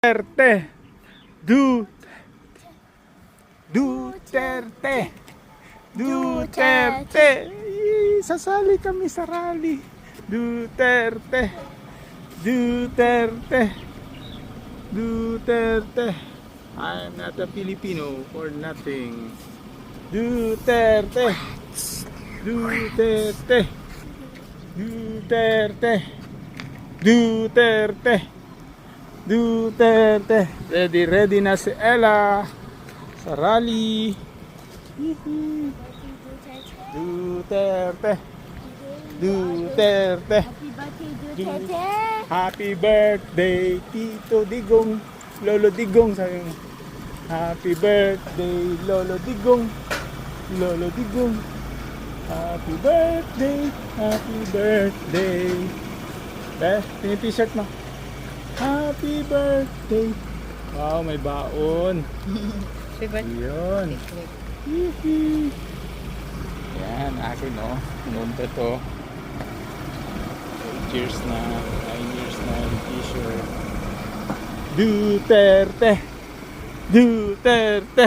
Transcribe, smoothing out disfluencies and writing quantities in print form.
Duterte. Duterte. Duterte. Sasali kami sa rally. Duterte. Duterte. Duterte. I'm not a Filipino for nothing. Duterte. Duterte. Duterte. Duterte. Duterte. Ready na si Ella sa rally. Duterte. Duterte. Happy birthday, Tito Digong. Lolo Digong, sabi mo. Happy birthday, Lolo Digong. Lolo Digong. Happy birthday. Happy birthday. Yung t-shirt mo. Happy birthday. Wow, may baon. Yun. Yan, akin o. Nunta to. 8 years na. 9 years na yung t-shirt. Duterte. Duterte.